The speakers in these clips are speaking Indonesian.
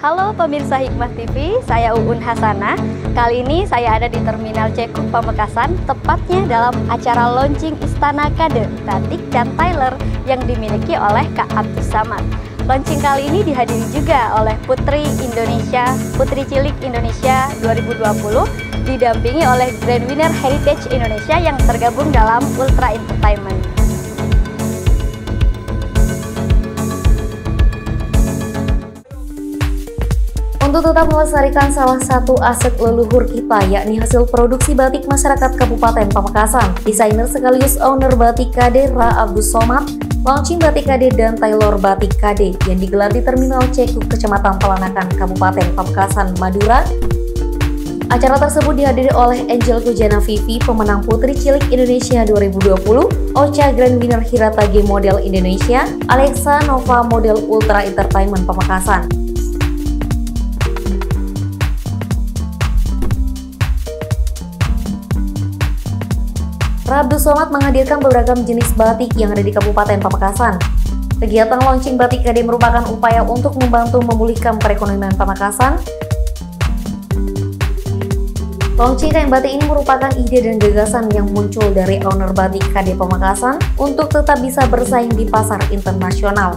Halo pemirsa Hikmah TV, saya Uun Hasanah. Kali ini saya ada di Terminal Cekuk Pamekasan, tepatnya dalam acara launching Istana Kade, Batik dan Tyler yang dimiliki oleh Kak Abdus Samad. Launching kali ini dihadiri juga oleh Putri Indonesia, Putri Cilik Indonesia 2020, didampingi oleh Grand Winner Heritage Indonesia yang tergabung dalam Ultra Entertainment. Untuk tetap melestarikan salah satu aset leluhur kita, yakni hasil produksi batik masyarakat Kabupaten Pamekasan, desainer sekaligus owner Batik Kade Ra Abdus Somad launching Batik Kade dan Tailor Batik Kade yang digelar di Terminal Cekuk, Kecamatan Pelanakan, Kabupaten Pamekasan, Madura. Acara tersebut dihadiri oleh Angel Kujana Vivi, pemenang Putri Cilik Indonesia 2020, Ocha Grand Winner Hirata Game Model Indonesia, Alexa Nova Model Ultra Entertainment Pamekasan. Ra Abdus Somad menghadirkan beragam jenis batik yang ada di Kabupaten Pamekasan. Kegiatan launching Batik Kade merupakan upaya untuk membantu memulihkan perekonomian Pamekasan. Launching kain batik ini merupakan ide dan gagasan yang muncul dari owner Batik Kade Pamekasan untuk tetap bisa bersaing di pasar internasional.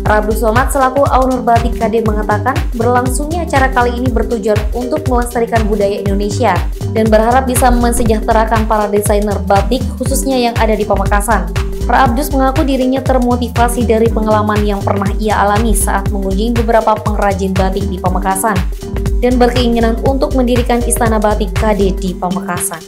Ra Abdus Somad selaku owner Batik Kade mengatakan berlangsungnya acara kali ini bertujuan untuk melestarikan budaya Indonesia dan berharap bisa mensejahterakan para desainer batik khususnya yang ada di Pamekasan. Ra Abdus mengaku dirinya termotivasi dari pengalaman yang pernah ia alami saat mengunjungi beberapa pengrajin batik di Pamekasan dan berkeinginan untuk mendirikan Istana Batik Kade di Pamekasan.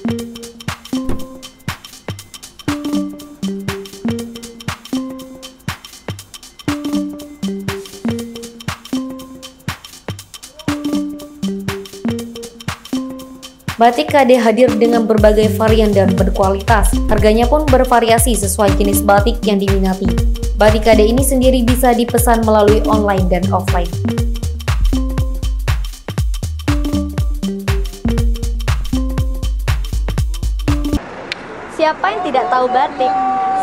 Batik Kade hadir dengan berbagai varian dan berkualitas. Harganya pun bervariasi sesuai jenis batik yang diminati. Batik Kade ini sendiri bisa dipesan melalui online dan offline. Siapa yang tidak tahu batik?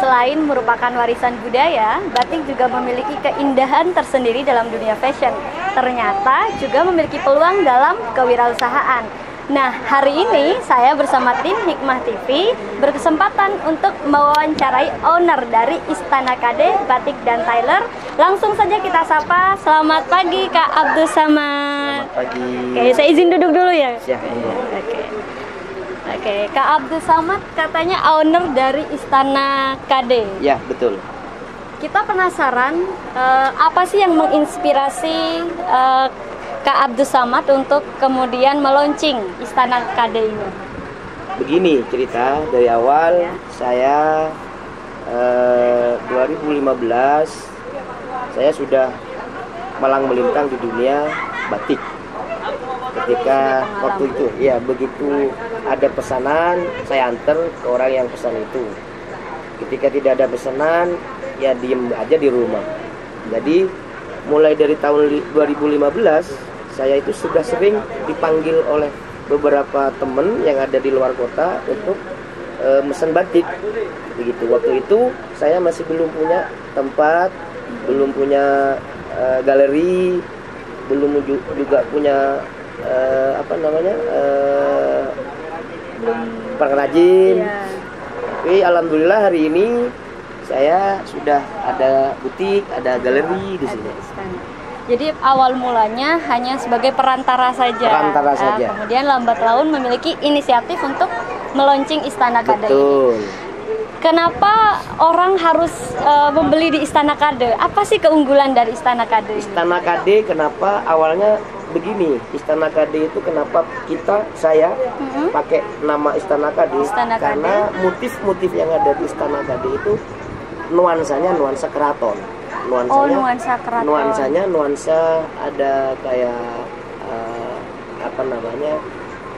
Selain merupakan warisan budaya, batik juga memiliki keindahan tersendiri dalam dunia fashion. Ternyata juga memiliki peluang dalam kewirausahaan. Nah, hari ini saya bersama tim Hikmah TV berkesempatan untuk mewawancarai owner dari Istana Kade, Batik dan Tyler. Langsung saja kita sapa. Selamat pagi Kak Abdus Samad. Selamat pagi. Oke, saya izin duduk dulu ya. Siap. Oke, Kak Abdus Samad katanya owner dari Istana Kade. Ya, betul. Kita penasaran apa sih yang menginspirasi Kak Abdus Samad untuk kemudian meluncing Istana Kade ini? Begini cerita dari awal Ya. Saya 2015 saya sudah malang melintang di dunia batik. Ketika waktu itu, ya begitu ada pesanan, saya antar ke orang yang pesan itu. Ketika tidak ada pesanan, ya diem aja di rumah. Jadi mulai dari tahun 2015 saya itu sudah sering dipanggil oleh beberapa teman yang ada di luar kota untuk mesen batik. Begitu. Waktu itu saya masih belum punya tempat, belum punya galeri, belum juga punya pengrajin. Iya. Tapi alhamdulillah hari ini saya sudah ada butik, ada galeri di sini. Jadi awal mulanya hanya sebagai perantara saja. Perantara saja. Kemudian lambat laun memiliki inisiatif untuk meluncing Istana Kade. Betul. Kenapa orang harus membeli di Istana Kade? Apa sih keunggulan dari Istana Kade? Istana Kade kenapa awalnya begini? Istana Kade itu kenapa saya pakai nama Istana Kade? Istana Kade. Karena motif-motif yang ada di Istana Kade itu nuansanya nuansa keraton. Nuansa keraton. Nuansa ada kayak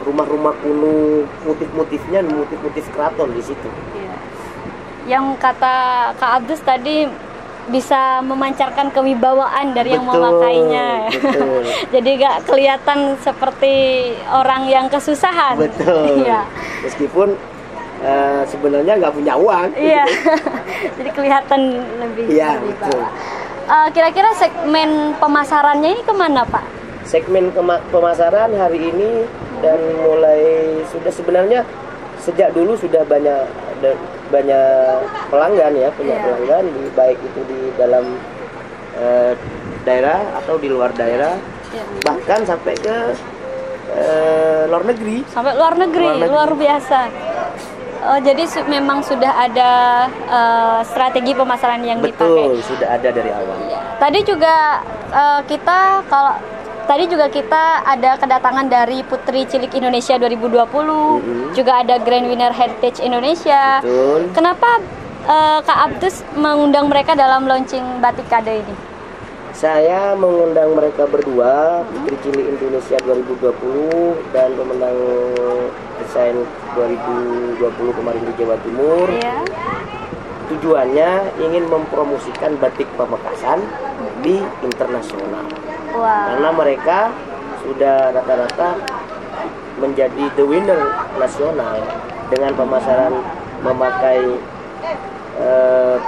rumah-rumah kuno, motif-motifnya motif-motif keraton di situ. Iya. Yang kata Kak Abdus tadi bisa memancarkan kewibawaan dari yang memakainya. Betul. Jadi gak kelihatan seperti orang yang kesusahan. Betul. Iya. Meskipun sebenarnya nggak punya uang. Iya. Jadi kelihatan lebih. Iya, lebih betul. Kira-kira segmen pemasarannya ini kemana Pak? segmen pemasaran hari ini dan mulai sudah sebenarnya sejak dulu sudah banyak pelanggan ya, punya pelanggan baik itu di dalam daerah atau di luar daerah, bahkan sampai ke luar negeri. Sampai luar negeri. Luar biasa. Jadi memang sudah ada strategi pemasaran yang dipakai. Betul, sudah ada dari awal. Tadi juga kita ada kedatangan dari Putri Cilik Indonesia 2020, juga ada Grand Winner Heritage Indonesia. Betul. Kenapa Kak Abdus mengundang mereka dalam launching batik KD ini? Saya mengundang mereka berdua, Putri Cilik Indonesia 2020 dan pemenang desain 2020 kemarin di Jawa Timur. Tujuannya ingin mempromosikan batik Pamekasan di internasional. Karena mereka sudah rata-rata menjadi the winner nasional dengan pemasaran memakai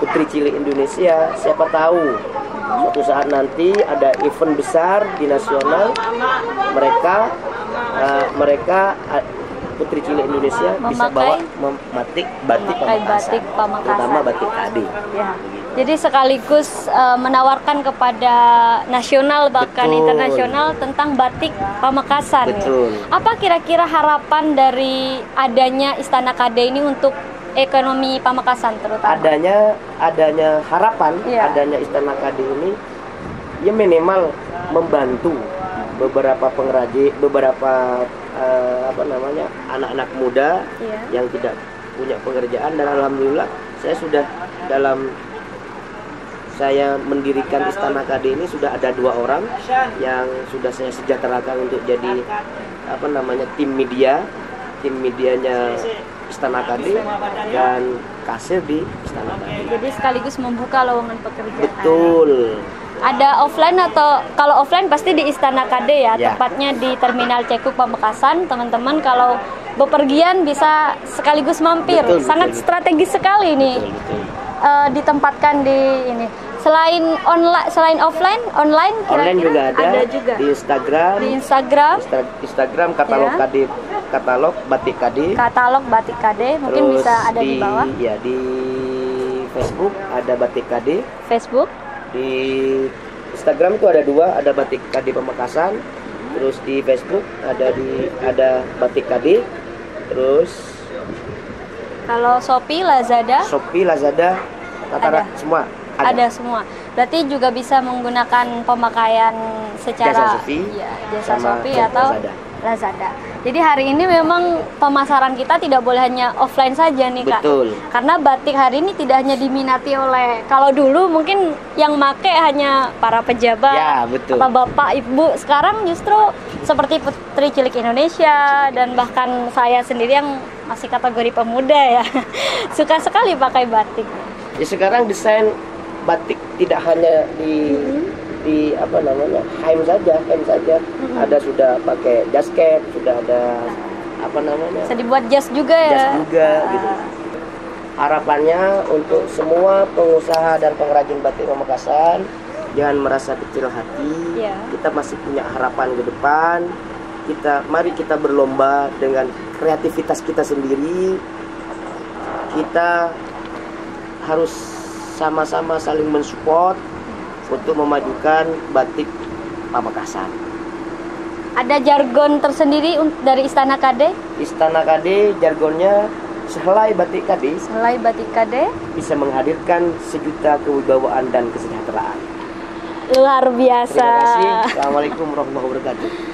Putri Cilik Indonesia. Siapa tahu suatu saat nanti ada event besar di nasional, mereka Putri Cilik Indonesia bisa bawa batik Pamekasan, terutama batik KD. Jadi sekaligus menawarkan kepada nasional bahkan internasional tentang batik Pamekasan. Betul. Apa kira-kira harapan dari adanya Istana KD ini untuk ekonomi Pamekasan terutama? Adanya harapan, adanya Istana KD ini ya minimal membantu beberapa pengrajin, beberapa anak-anak muda yang tidak punya pekerjaan, dan alhamdulillah saya mendirikan Istana KD ini sudah ada 2 orang yang sudah saya sejahterakan untuk jadi tim medianya Istana KD dan kasir di Istana KD. Jadi sekaligus membuka lowongan pekerjaan. Betul. Ada offline atau kalau offline pasti di Istana KD ya, tepatnya di Terminal Cekuk Pamekasan. Teman-teman kalau bepergian bisa sekaligus mampir. Sangat strategis sekali ini. Ditempatkan di ini. Selain offline, online kira-kira juga ada juga di Instagram katalog KD, katalog batik KD. Katalog batik KD mungkin terus bisa ada di bawah. Ya, di Facebook ada batik KD. Facebook. Di Instagram itu ada 2, ada batik KD Pamekasan. Terus di Facebook ada batik KD. Terus kalau Shopee, Lazada rata-rata semua ada semua. Berarti juga bisa menggunakan pemakaian secara jasa Shopee atau Lazada. Jadi hari ini memang pemasaran kita tidak boleh hanya offline saja nih Kak. Betul. Karena batik hari ini tidak hanya diminati oleh, kalau dulu mungkin yang make hanya para pejabat, atau bapak ibu. Sekarang justru seperti Putri Cilik Indonesia dan bahkan saya sendiri yang masih kategori pemuda ya suka sekali pakai batik. Ya, sekarang desain batik tidak hanya di hem saja. Ada sudah pakai jasket, sudah ada bisa dibuat jas juga ya. Gitu. Harapannya untuk semua pengusaha dan pengrajin batik Pamekasan jangan merasa kecil hati. Kita masih punya harapan ke depan. Mari kita berlomba dengan kreativitas kita sendiri. Kita harus sama-sama saling mensupport untuk memajukan batik Pamekasan. Ada jargon tersendiri dari Istana KD? Istana KD jargonnya sehelai batik KD. Sehelai batik KD bisa menghadirkan sejuta kewibawaan dan kesejahteraan. Luar biasa. Terima kasih. Assalamualaikum warahmatullahi wabarakatuh.